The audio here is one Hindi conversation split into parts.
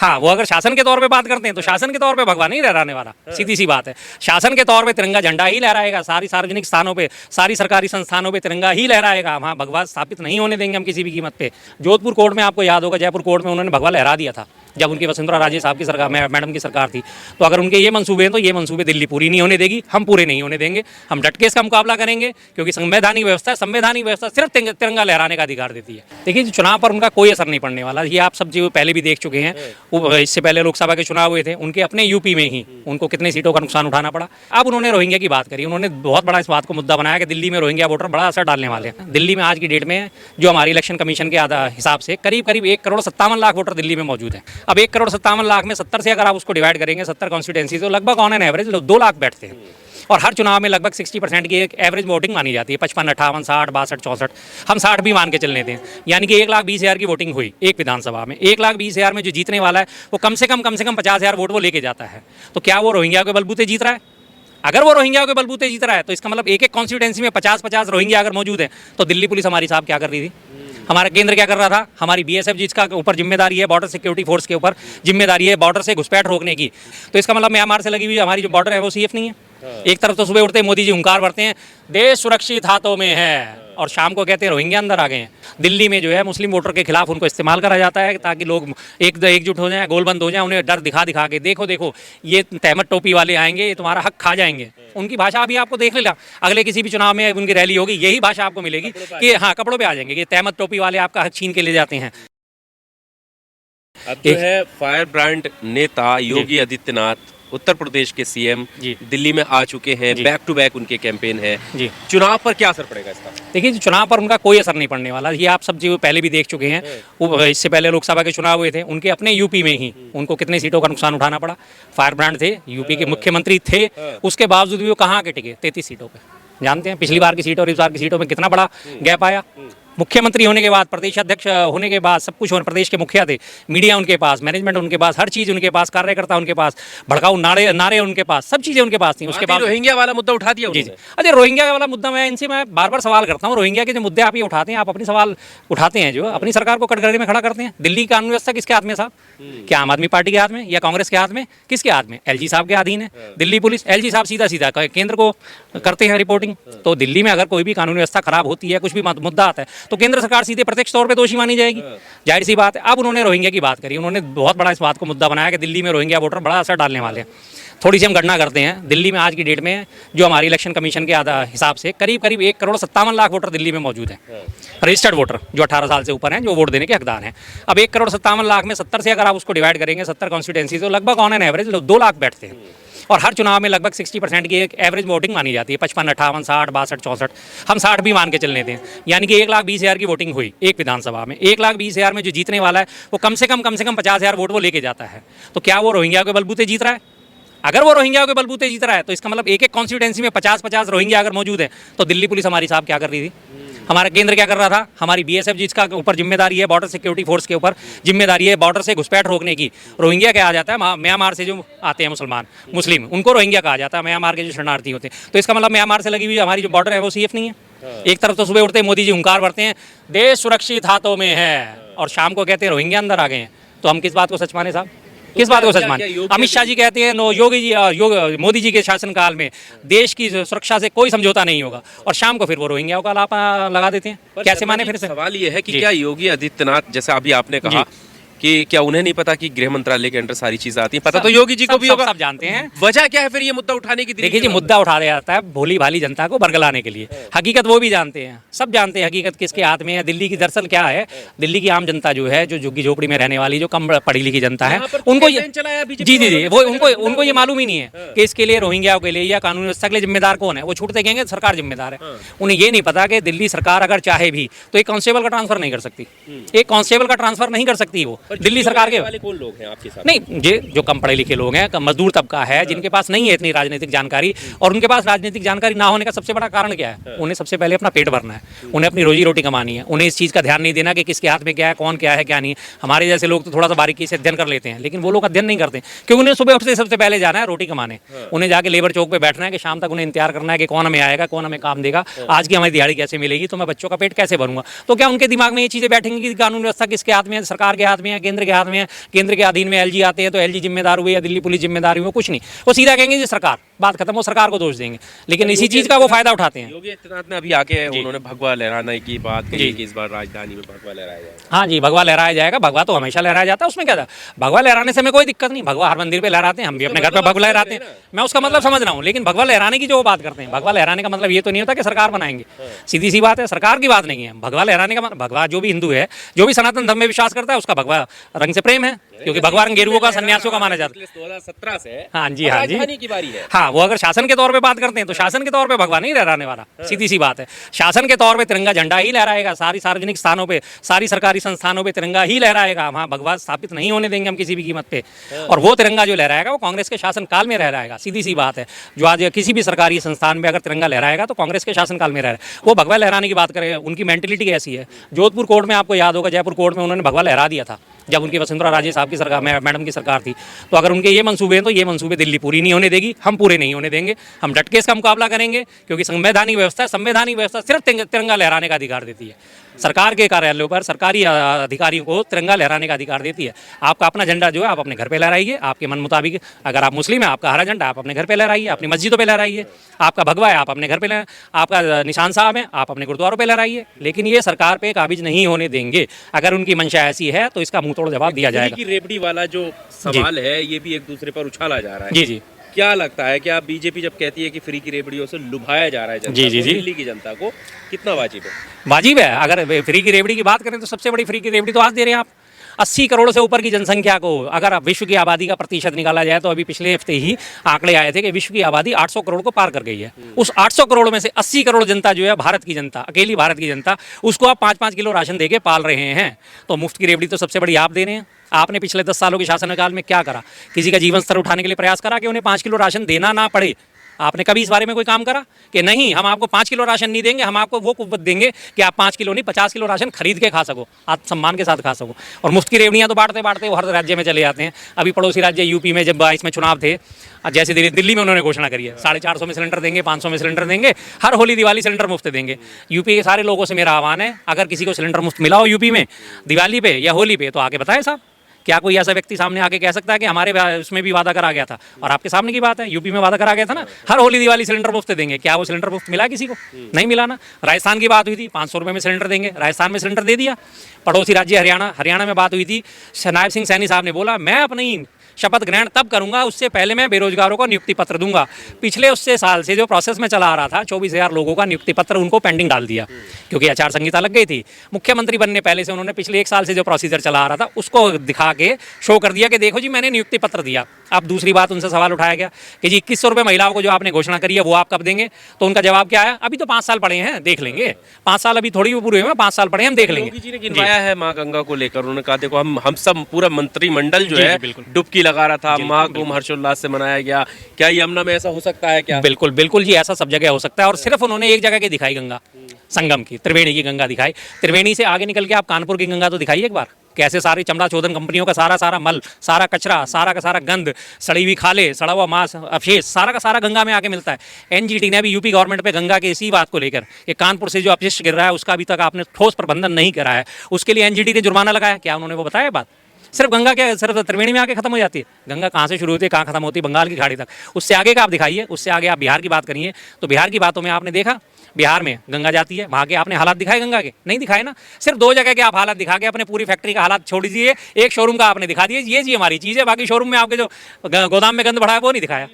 हाँ, वो अगर शासन के तौर पे बात करते हैं तो शासन के तौर पे भगवा नहीं लहराने वाला, सीधी सी बात है। शासन के तौर पे तिरंगा झंडा ही लहराएगा, सारी सार्वजनिक स्थानों पे, सारी सरकारी संस्थानों पे तिरंगा ही लहराएगा। वहाँ भगवा स्थापित नहीं होने देंगे हम किसी भी कीमत पे। जोधपुर कोर्ट में आपको याद होगा, जयपुर कोर्ट में उन्होंने भगवा लहरा दिया था जब उनकी वसुंधरा राजे साहब की सरकार, मैडम की सरकार थी। तो अगर उनके ये मंसूबे हैं तो ये मंसूबे दिल्ली पूरी नहीं होने देगी, हम पूरे नहीं होने देंगे। हम डट के इसका मुकाबला करेंगे, क्योंकि संवैधानिक व्यवस्था सिर्फ तिरंगा लहराने का अधिकार देती है। देखिए, चुनाव पर उनका कोई असर नहीं पड़ने वाला, ये आप सब जो पहले भी देख चुके हैं। इससे पहले लोकसभा के चुनाव हुए थे, उनके अपने यूपी में ही उनको कितने सीटों का नुकसान उठाना पड़ा। अब उन्होंने रोहिंग्या की बात करी, उन्होंने बहुत बड़ा इस बात को मुद्दा बनाया कि दिल्ली में रोहिंग्या वोटर बड़ा असर डालने वाले हैं। दिल्ली में आज की डेट में जो हमारी इलेक्शन कमीशन के हिसाब से करीब 1,57,00,000 वोटर दिल्ली में मौजूद है। अब 1,57,00,000 में 70 से अगर आप उसको डिवाइड करेंगे, 70 कॉन्स्टिट्यूंसी, तो लगभग ऑन एन एवरेज 2 लाख बैठते हैं। और हर चुनाव में लगभग 60% की एक एवरेज वोटिंग मानी जाती है, 55, 58, 60, 62, 64, हम 60 भी मान के चल लेते हैं। यानी कि 1,20,000 की वोटिंग हुई एक विधानसभा में। 1,20,000 में जो जीतने वाला है वो कम से कम 50,000 वोट वो लेके जाता है। तो क्या वो रोहिंग्या के बलबूते जीत रहा है? अगर वो रोहिंग्या के बलबूते जीत रहा है तो इसका मतलब एक कॉन्स्टिट्यूंसी में 50-50 रोहिंग्या अगर मौजूद है, तो दिल्ली पुलिस हमारी साहब क्या कर रही थी? हमारा केंद्र क्या कर रहा था? हमारी बीएसएफ जिसका ऊपर जिम्मेदारी है, बॉर्डर सिक्योरिटी फोर्स के ऊपर जिम्मेदारी है बॉर्डर से घुसपैठ रोकने की। तो इसका मतलब म्यांमार से लगी हुई हमारी जो बॉर्डर है वो सीएफ नहीं है। एक तरफ तो सुबह उठते हैं मोदी जी हुंकार भरते हैं, देश सुरक्षित हाथों में है, और शाम को कहते हैं रोहिंग्या अंदर आ गए हैं। दिल्ली में जो है मुस्लिम वोटर के खिलाफ उनको इस्तेमाल करा जाता है ताकि लोग एकजुट हो जाएं, गोलबंद हो जाएं, उन्हें डर दिखा दिखा के देखो ये तहमत टोपी वाले आएंगे, ये तुम्हारा हक खा जाएंगे। उनकी भाषा अभी आपको देख लेना, अगले किसी भी चुनाव में उनकी रैली होगी, यही भाषा आपको मिलेगी कि हाँ, कपड़ों पे आ जाएंगे कि तहमत टोपी वाले आपका हक छीन के ले जाते हैं। अब जो है फायर ब्रांड नेता योगी आदित्यनाथ उत्तर प्रदेश के सीएम दिल्ली में आ चुके हैं, बैक टू बैक उनके कैंपेन है। चुनाव पर क्या असर पड़ेगा इसका? देखिए, चुनाव पर उनका कोई असर नहीं पड़ने वाला, ये आप सब जो पहले भी देख चुके हैं। इससे पहले लोकसभा के चुनाव हुए थे, उनके अपने यूपी में ही उनको कितने सीटों का नुकसान उठाना पड़ा। फायर ब्रांड थे, यूपी के मुख्यमंत्री थे, उसके बावजूद भी वो कहाँ के टिके? 33 सीटों पर। जानते हैं पिछली बार की सीट और इस बार की सीटों में कितना बड़ा गैप आया। मुख्यमंत्री होने के बाद, प्रदेश अध्यक्ष होने के बाद, सब कुछ प्रदेश के मुखिया थे, मीडिया उनके पास, मैनेजमेंट उनके पास, हर चीज़ उनके पास, कार्यकर्ता उनके पास, भड़काऊ नारे उनके पास, सब चीज़ें उनके पास थी। उसके बाद रोहिंग्या वाला मुद्दा उठा दिया। जी। अच्छा, रोहिंग्या वाला मुद्दा मैं बार बार सवाल करता हूँ, रोहिंग्या के जो मुद्दे आप ये उठाते हैं, आप अपनी सवाल उठाते हैं, जो अपनी सरकार को कटघरे में खड़ा करते हैं। दिल्ली की कानून व्यवस्था किसके हाथ में साहब? क्या आम आदमी पार्टी के हाथ में या कांग्रेस के हाथ में? किसके हाथ में? एलजी साहब के अधीन है दिल्ली पुलिस। एलजी साहब सीधा केंद्र को करते हैं रिपोर्टिंग। तो दिल्ली में अगर कोई भी कानून व्यवस्था खराब होती है, कुछ भी मुद्दा आता है, तो केंद्र सरकार सीधे प्रत्यक्ष तौर पे दोषी मानी जाएगी, जाहिर सी बात है। अब उन्होंने रोहिंग्या की बात करी, उन्होंने बहुत बड़ा इस बात को मुद्दा बनाया कि दिल्ली में रोहिंग्या वोटर बड़ा असर डालने वाले हैं। थोड़ी सी हम गणना करते हैं, दिल्ली में आज की डेट में जो हमारी इलेक्शन कमीशन के हिसाब से करीब 1,57,00,000 वोटर दिल्ली में मौजूद है, रजिस्टर्ड वोटर जो 18 साल से ऊपर हैं, जो वोट देने के हकदार हैं। अब 1,57,00,000 में 70 से अगर आप उसको डिवाइड करेंगे, 70 कॉन्स्टिट्यूंसी, तो लगभग ऑन एन एवरेज 2 लाख बैठते हैं। और हर चुनाव में लगभग 60% की एक एवरेज वोटिंग मानी जाती है, 55, 58, 60, 62, 64, हम 60 भी मान के चल लेते हैं। यानी कि 1,20,000 की वोटिंग हुई एक विधानसभा में। 1,20,000 में जो जीतने वाला है वो कम से कम 50,000 वोट वो लेके जाता है। तो क्या वो रोहिंग्या के बलबूते जीत रहा है? अगर वो रोहिंग्या के बलबूते जीत रहा है तो इसका मतलब एक कॉन्स्टिट्यूंसी में 50-50 रोहिंग्या अगर मौजूद है, तो दिल्ली पुलिस हमारी साहब क्या कर रही थी? हमारा केंद्र क्या कर रहा था? हमारी बीएसएफ जिसका ऊपर जिम्मेदारी है, बॉर्डर सिक्योरिटी फोर्स के ऊपर जिम्मेदारी है बॉर्डर से घुसपैठ रोकने की। रोहिंग्या क्या आ जाता है? म्यांमार से जो आते हैं मुस्लिम, उनको रोहिंग्या कहा जाता है, म्यांमार के जो शरणार्थी होते हैं। तो इसका मतलब म्यांमार से लगी हुई हमारी जो बॉर्डर है वो सीएफ नहीं है। एक तरफ तो सुबह उठते हैं मोदी जी हुंकार भरते हैं, देश सुरक्षित हाथों में है, और शाम को कहते हैं रोहिंग्या अंदर आ गए हैं। तो हम किस बात को सच माने साहब? किस बात को सच माने? अमित शाह जी कहते हैं मोदी जी के शासनकाल में देश की सुरक्षा से कोई समझौता नहीं होगा, और शाम को फिर वो रोहिंग्या का लापा लगा देते हैं। कैसे माने? फिर सवाल ये है कि क्या योगी आदित्यनाथ, जैसा अभी आपने कहा कि क्या उन्हें नहीं पता कि गृह मंत्रालय के अंडर सारी चीजें आती हैं? पता तो योगी जी को भी होगा, सब जानते हैं। वजह क्या है फिर ये मुद्दा उठाने की? देखिए जी, मुद्दा उठाया जाता है भोली भाली जनता को बरगलाने के लिए। हकीकत वो भी जानते हैं, सब जानते हैं हकीकत किसके हाथ में है। दिल्ली की दरअसल क्या है, दिल्ली की आम जनता जो है, जो झुग्गी झोपड़ी में रहने वाली, जो कम पढ़ी लिखी जनता है, उनको जी वो उनको ये मालूम ही नहीं है कि इसके लिए रोहिंग्या के लिए या कानून व्यवस्था के लिए जिम्मेदार कौन है। वो छूटते कहेंगे सरकार जिम्मेदार है। उन्हें ये नहीं पता कि दिल्ली सरकार अगर चाहे भी तो एक कांस्टेबल का ट्रांसफर नहीं कर सकती, एक कांस्टेबल का ट्रांसफर नहीं कर सकती वो दिल्ली सरकार के। कौन लोग हैं आपके साथ? नहीं, जो कम पढ़े लिखे लोग हैं, मजदूर तबका है, जिनके पास नहीं है इतनी राजनीतिक जानकारी। और उनके पास राजनीतिक जानकारी ना होने का सबसे बड़ा कारण क्या है? उन्हें सबसे पहले अपना पेट भरना है, उन्हें अपनी रोजी रोटी कमानी है। उन्हें इस चीज़ का ध्यान नहीं देना कि किसके हाथ में क्या है, कौन क्या है, क्या नहीं है। हमारे जैसे लोग तो थोड़ा सा बारीकी से अध्ययन कर लेते हैं, लेकिन वो लोग अध्ययन नहीं करते, क्योंकि उन्हें सुबह उठते सबसे पहले जाना है रोटी कमाने। उन्हें जाके लेबर चौक पे बैठना है कि शाम तक उन्हें इंतजार करना है कि कौन हमें आएगा, कौन हमें काम देगा, आज की हमारी दिहाड़ी कैसे मिलेगी, तो मैं बच्चों का पेट कैसे भरूंगा। तो क्या उनके दिमाग में ये चीज़ें बैठेंगी कि कानून व्यवस्था किसके हाथ में है, सरकार के हाथ में है, केंद्र के हाथ में है, केंद्र के अधीन में एलजी आते हैं तो एलजी जिम्मेदार हुए या दिल्ली पुलिस जिम्मेदार हुई, वो कुछ नहीं, वो सीधा कहेंगे जी सरकार, बात खत्म, वो सरकार को दोष देंगे। लेकिन इसी चीज़ का वो फायदा उठाते हैं। योगी आदित्यनाथ ने अभी आके उन्होंने भगवा लहराने की बात कही कि इस बार राजधानी में भगवा लहराया जाएगा। हाँ जी, भगवा लहराया जाएगा, भगवा तो हमेशा लहराया जाता है, उसमें क्या था, भगवा लहराने से हमें कोई दिक्कत नहीं, भगवा हर मंदिर पे लहराते हैं, हम भी अपने घर पे भगवा लहराते हैं, मैं उसका मतलब समझ रहा हूँ। लेकिन भगवा लहराने की जो वो बात करते हैं, भगवा लहराने का मतलब ये तो नहीं होता कि सरकार बनाएंगे, सीधी सी बात है, सरकार की बात नहीं है। भगवा लहराने का भगवा जो भी हिंदू है, जो भी सनातन धर्म में विश्वास करता है, उसका भगवा रंग से प्रेम है, क्योंकि भगवा रंग गेरुओं का सन्यासियों का माना जाता है। 2017 से हाँ जी, हाँ जी, राजधानी की बारी है। हाँ, वो अगर शासन के तौर पे बात करते हैं तो शासन के तौर पे भगवा नहीं लहराने वाला, सीधी सी बात है। शासन के तौर पे तिरंगा झंडा ही लहराएगा, सारी सार्वजनिक स्थानों पे, सारी सरकारी संस्थानों पे तिरंगा ही लहराएगा, वहाँ भगवा स्थापित नहीं होने देंगे हम किसी भी कीमत पे। और वो तिरंगा जो लहराएगा वो कांग्रेस के शासन काल में लहराएगा, सीधी सी बात है। जो आज किसी भी सरकारी संस्थान में अगर तिरंगा लहराएगा तो कांग्रेस के शासन काल में लहराएगा। वो भगवा लहराने की बात करें, उनकी मेंटेलिटी कैसी है। जोधपुर कोर्ट में आपको याद होगा, जयपुर कोर्ट में उन्होंने भगवा लहरा दिया था जब उनकी वसुंधरा राजे साहब की सरकार, मैडम की सरकार थी। तो अगर उनके ये मंसूबे हैं तो ये मंसूबे दिल्ली पूरी नहीं होने देगी, हम पूरे नहीं होने देंगे, हम डट के इसका मुकाबला करेंगे, क्योंकि संवैधानिक व्यवस्था सिर्फ तिरंगा लहराने का अधिकार देती है। सरकार के कार्यालयों पर सरकारी अधिकारियों को तिरंगा लहराने का अधिकार देती है। आपका अपना झंडा जो है आप अपने घर पे लहराइए, आपके मन मुताबिक। अगर आप मुस्लिम हैं, आपका हरा झंडा आप अपने घर पे लहराइए, अपनी मस्जिदों पे लहराइए। आपका भगवा है, आप अपने घर पे लहराइए। आपका निशान साहब है, आप अपने गुरुद्वारों पे लहराइए। लेकिन ये सरकार पे काबिज नहीं होने देंगे। अगर उनकी मंशा ऐसी है तो इसका मुंह तोड़ जवाब दिया जाएगा। की रेवड़ी वाला जो सवाल है, ये भी एक दूसरे पर उछाला जा रहा है। जी जी, क्या लगता है, क्या बीजेपी जब कहती है कि फ्री की रेवड़ियों से लुभाया जा रहा है जनता को, दिल्ली की जनता को, कितना वाजिब है? वाजिब है। अगर फ्री की रेवड़ी की बात करें तो सबसे बड़ी फ्री की रेवड़ी तो आज दे रहे हैं आप। 80 करोड़ से ऊपर की जनसंख्या को अगर विश्व की आबादी का प्रतिशत निकाला जाए तो अभी पिछले हफ्ते ही आंकड़े आए थे कि विश्व की आबादी 800 करोड़ को पार कर गई है। उस 800 करोड़ में से 80 करोड़ जनता जो है भारत की जनता, अकेली भारत की जनता, उसको आप 5-5 किलो राशन देके पाल रहे हैं। तो मुफ्त की रेवड़ी तो सबसे बड़ी आप दे रहे हैं। आपने पिछले 10 सालों के शासनकाल में क्या करा? किसी का जीवन स्तर उठाने के लिए प्रयास करा कि उन्हें 5 किलो राशन देना ना पड़े? आपने कभी इस बारे में कोई काम करा कि नहीं, हम आपको 5 किलो राशन नहीं देंगे, हम आपको वो कुव्वत देंगे कि आप 5 किलो नहीं 50 किलो राशन खरीद के खा सको, आत्मसम्मान के साथ खा सको। और मुफ्त की रेवड़ियाँ तो बांटते बांटते वो हर राज्य में चले जाते हैं। अभी पड़ोसी राज्य यूपी में जब 22 में चुनाव थे, जैसे दिल्ली में उन्होंने घोषणा करी है 450 में सिलेंडर देंगे, 500 में सिलेंडर देंगे, हर होली दिवाली सिलेंडर मुफ्त देंगे। यूपी के सारे लोगों से मेरा आह्वान है, अगर किसी को सिलेंडर मुफ्त मिला हो यूपी में दिवाली पे या होली पे तो आके बताएं साहब। क्या कोई ऐसा व्यक्ति सामने आके कह सकता है कि हमारे उसमें भी वादा करा गया था? और आपके सामने की बात है, यूपी में वादा करा गया था ना, हर होली दिवाली सिलेंडर मुफ्त देंगे। क्या वो सिलेंडर मुफ्त मिला किसी को? नहीं मिला ना। राजस्थान की बात हुई थी 500 रुपये में सिलेंडर देंगे, राजस्थान में सिलेंडर दे दिया। पड़ोसी राज्य हरियाणा में बात हुई थी, नायब सिंह सैनी साहब ने बोला मैं अपनी शपथ ग्रहण तब करूंगा, उससे पहले मैं बेरोजगारों को नियुक्ति पत्र दूंगा। पिछले उससे साल से जो प्रोसेस में चला आ रहा था, 24,000 लोगों का नियुक्ति पत्र उनको पेंडिंग डाल दिया, क्योंकि आचार संहिता लग गई थी। मुख्यमंत्री बनने पहले से उन्होंने पिछले 1 साल से जो प्रोसीजर चला आ रहा था उसको दिखा के शो कर दिया कि देखो जी मैंने नियुक्ति पत्र दिया। अब दूसरी बात उनसे सवाल उठाया गया कि जी 2100 रुपये महिलाओं को जो आपने घोषणा करी है वो आप कब देंगे? तो उनका जवाब क्या है, अभी तो 5 साल पड़े हैं, देख लेंगे। 5 साल अभी थोड़ी पूरे हुए, 5 साल पड़े हम देख लेंगे। योगी जी ने गिनवाया है माँ गंगा को लेकर, उन्होंने कहा देखो हम सब पूरा मंत्रिमंडल जो है डुबकी लगा रहा था, महाकुंभ हर्षोल्लास से मनाया गया। क्या यमुना में ऐसा हो सकता है क्या? बिल्कुल बिल्कुल जी, ऐसा सब जगह हो सकता है। और सिर्फ उन्होंने एक जगह की दिखाई गंगा, संगम की, त्रिवेणी की गंगा दिखाई। त्रिवेणी से आगे निकल के आप कानपुर की गंगा तो दिखाइए एक बार। कैसे सारी चमड़ा चोदन कंपनियों का सारा मल, सारा कचरा, सारा का सारा गंद, सड़ी हुई खाले, सड़ा हुआ मांस, अवशेष, सारा का सारा गंगा में आके मिलता है। एनजीटी ने अभी यूपी गवर्नमेंट पे गंगा के इसी बात को लेकर कि कानपुर से जो अपशिष्ट गिर रहा है उसका अभी तक आपने ठोस प्रबंधन नहीं करा है, उसके लिए एनजीटी ने जुर्माना लगाया। क्या उन्होंने वो बताया बात? सिर्फ गंगा क्या सिर्फ त्रिवेणी में आके खत्म हो जाती है? गंगा कहाँ से शुरू होती है, कहाँ खत्म होती है? बंगाल की खाड़ी तक। उससे आगे का आप दिखाइए, उससे आगे आप बिहार की बात करिए। तो बिहार की बातों में आपने देखा बिहार में गंगा जाती है, वहाँ के आपने हालात दिखाए गंगा के? नहीं दिखाए ना। सिर्फ 2 जगह के आप हालात दिखा के अपने पूरी फैक्ट्री का हालात छोड़ दीजिए, एक शोरूम का आपने दिखा दिए, ये जी हमारी चीज़ है, बाकी शोरूम में आपके जो गोदाम में गंद बढ़ा है वो नहीं दिखाया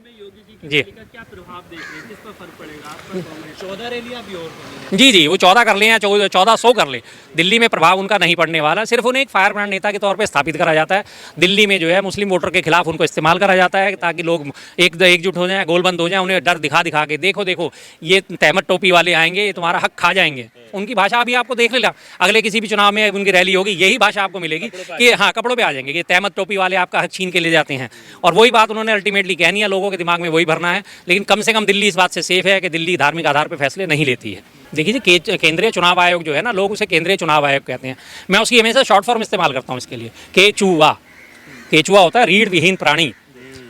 जी। क्या प्रभाव देख रहे हैं, किस पर फर्क पड़ेगा? आपका 14 रैली अभी और जी, वो 14 कर लें या 1400 कर लें, दिल्ली में प्रभाव उनका नहीं पड़ने वाला। सिर्फ उन्हें एक फायर ब्रांड नेता के तौर पे स्थापित करा जाता है। दिल्ली में जो है मुस्लिम वोटर के खिलाफ उनको इस्तेमाल करा जाता है ताकि लोग एकजुट हो जाएं, गोलबंद हो जाएं, उन्हें डर दिखा के देखो ये तहमत टोपी वाले आएंगे, ये तुम्हारा हक खा जाएंगे। उनकी भाषा अभी आपको देख लेना, अगले किसी भी चुनाव में उनकी रैली होगी यही भाषा आपको मिलेगी कि हाँ कपड़ों पे आ जाएंगे, ये तहमत टोपी वाले आपका हक छीन के ले जाते हैं। और वही बात उन्होंने अल्टीमेटली कहनी है, लोगों के दिमाग में वही भरना है। लेकिन कम से कम दिल्ली इस बात से सेफ है कि दिल्ली धार्मिक आधार पर फैसले नहीं लेती है। देखिए केंद्रीय चुनाव आयोग जो है ना, लोग उसे केंद्रीय चुनाव आयोग कहते हैं, मैं उसकी हमेशा शॉर्ट फॉर्म इस्तेमाल करता हूँ इसके लिए। केचुआ होता है रीढ़ विहीन प्राणी,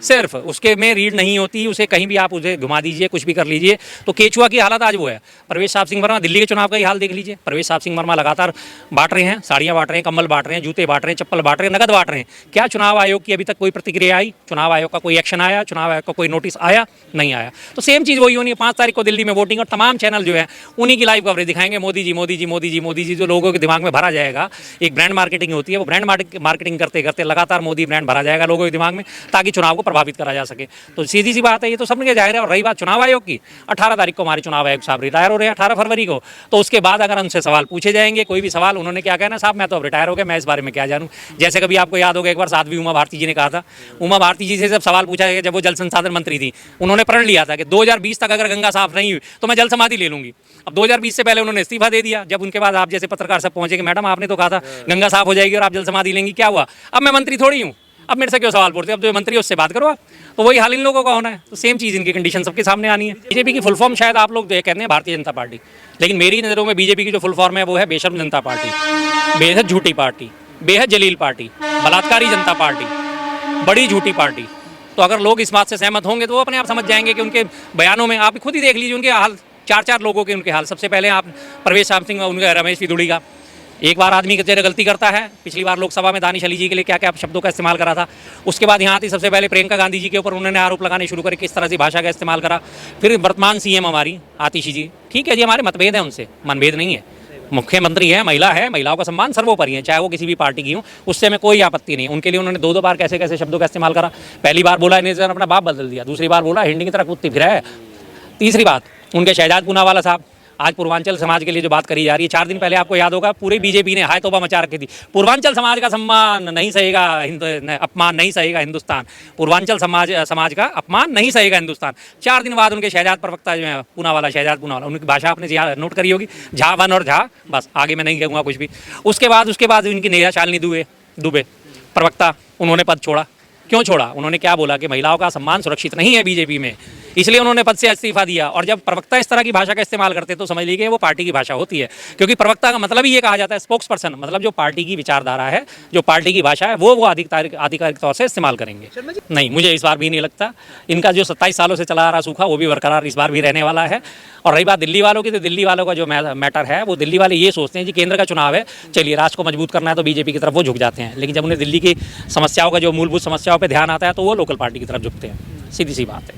सिर्फ उसके में रीढ़ नहीं होती, उसे कहीं भी आप उसे घुमा दीजिए, कुछ भी कर लीजिए। तो केचुआ की हालत आज वो है। प्रवेश साहब सिंह वर्मा, दिल्ली के चुनाव का ही हाल देख लीजिए। प्रवेश साहब सिंह वर्मा लगातार बांट रहे हैं, साड़ियाँ बांट रहे हैं, कम्बल बांट रहे हैं, जूते बांट रहे हैं, चप्पल बांट रहे हैं, नकद बांट रहे हैं। क्या चुनाव आयोग की अभी तक कोई प्रतिक्रिया आई? चुनाव आयोग का कोई एक्शन आया? चुनाव आयोग का कोई नोटिस आया? नहीं आया। तो सेम चीज़ वही होनी है। 5 तारीख को दिल्ली में वोटिंग, और तमाम चैनल जो है उन्हीं की लाइव कवरेज दिखाएंगे। मोदी जी, मोदी जी, मोदी जी, मोदी जी, जो लोगों के दिमाग में भरा जाएगा। एक ब्रांड मार्केटिंग होती है, वो ब्रांड मार्केटिंग करते करते लगातार मोदी ब्रांड भरा जाएगा लोगों के दिमाग में, ताकि चुनाव को प्रभावित करा जा सके। तो सीधी सी बात है, ये तो सबने जाहिर है। और रही बात चुनाव आयोग की, 18 तारीख को हमारे चुनाव आयोग साहब रिटायर हो रहे हैं, 18 फरवरी को। तो उसके बाद अगर उनसे सवाल पूछे जाएंगे, कोई भी सवाल, उन्होंने क्या कहना, साहब मैं तो अब रिटायर हो गया, मैं इस बारे में क्या जानूं। जैसे कभी आपको याद होगा, एक बार साध्वी उमा भारती जी ने कहा था, उमा भारती जी से जब सवाल पूछा गया, जब वो जल संसाधन मंत्री थी, उन्होंने प्रण लिया था कि 2020 तक अगर गंगा साफ नहीं हुई तो मैं जल समाधि ले लूंगी। अब 2020 से पहले उन्होंने इस्तीफा दे दिया। जब उनके बाद आप जैसे पत्रकार सब पहुंचे कि मैडम आपने तो कहा था गंगा साफ हो जाएगी और आप जल समाधि लेंगी, क्या हुआ? अब मैं मंत्री थोड़ी हूँ, अब मेरे से क्यों सवाल पूछते? अब जो मंत्री है उससे बात करो आप। तो वही हाल इन लोगों का होना है। तो सेम चीज़, इनकी कंडीशन सबके सामने आनी है। बीजेपी की फुल फॉर्म शायद आप लोग कहते हैं भारतीय जनता पार्टी, लेकिन मेरी नज़रों में बीजेपी की जो फुल फॉर्म है वो है बेशर्म जनता पार्टी, बेहद झूठी पार्टी, बेहद जलील पार्टी, बलात्कारी जनता पार्टी, बड़ी झूठी पार्टी। तो अगर लोग इस बात से सहमत होंगे तो वो अपने आप समझ जाएंगे कि उनके बयानों में, आप खुद ही देख लीजिए उनके हाल, 4 लोगों के उनके हाल। सबसे पहले आप प्रवेश साहब सिंह, उनका रमेश विदुड़ी का, एक बार आदमी गलती करता है। पिछली बार लोकसभा में दानिश अली जी के लिए क्या क्या शब्दों का इस्तेमाल करा था। उसके बाद यहाँ आती सबसे पहले प्रियंका गांधी जी के ऊपर उन्होंने आरोप लगाने शुरू करे, किस तरह से भाषा का इस्तेमाल करा। फिर वर्तमान सीएम हमारी आतिशी जी, ठीक है जी, हमारे मतभेद हैं उनसे, मनभेद नहीं है। मुख्यमंत्री है, महिला है, महिलाओं का सम्मान सर्वोपरि है, चाहे वो किसी भी पार्टी की हो, उससे हमें कोई आपत्ति नहीं। उनके लिए उन्होंने 2 बार कैसे कैसे शब्दों का इस्तेमाल करा। पहली बार बोला इन्हें अपना बाप बदल दिया, दूसरी बार बोला हिंडी की तरह कुत्ती फिरा है, तीसरी बात उनके शहजाद पूनावाला साहब, आज पूर्वांचल समाज के लिए जो बात करी जा रही है, 4 दिन पहले आपको याद होगा पूरी बीजेपी ने हाय तौबा मचा रखी थी। पूर्वांचल समाज का सम्मान नहीं सहेगा, अपमान नहीं सहेगा हिंदुस्तान। पूर्वांचल समाज का अपमान नहीं सहेगा हिंदुस्तान। 4 दिन बाद उनके शहजाद प्रवक्ता जो है पूनावाला, शहजाद पूनावाला, उनकी भाषा आपने नोट करी होगी, झा वन और झा, बस आगे मैं नहीं कहूँगा कुछ भी। उसके बाद इनकी नेहा शालिनी दुबे प्रवक्ता, उन्होंने पद छोड़ा। क्यों छोड़ा? उन्होंने क्या बोला कि महिलाओं का सम्मान सुरक्षित नहीं है बीजेपी में, इसलिए उन्होंने पद से इस्तीफा दिया। और जब प्रवक्ता इस तरह की भाषा का इस्तेमाल करते तो समझ लीजिए वो पार्टी की भाषा होती है, क्योंकि प्रवक्ता का मतलब ही ये कहा जाता है, स्पोक्स पर्सन, मतलब जो पार्टी की विचारधारा है, जो पार्टी की भाषा है, वो आधिकारिक तौर से इस्तेमाल करेंगे। नहीं, मुझे इस बार भी नहीं लगता। इनका जो 27 सालों से चला आ रहा सूखा, वो भी बरकरार इस बार भी रहने वाला है। और रही बात दिल्ली वालों की, तो दिल्ली वालों का जो मैटर है, वो दिल्ली वाले ये सोचते हैं कि केंद्र का चुनाव है, चलिए राष्ट्र को मजबूत करना है, तो बीजेपी की तरफ वो झुक जाते हैं। लेकिन जब उन्हें दिल्ली की समस्याओं का, जो मूलभूत समस्याओं पर ध्यान आता है, तो वो लोकल पार्टी की तरफ झुकते हैं। सीधी सी बात है।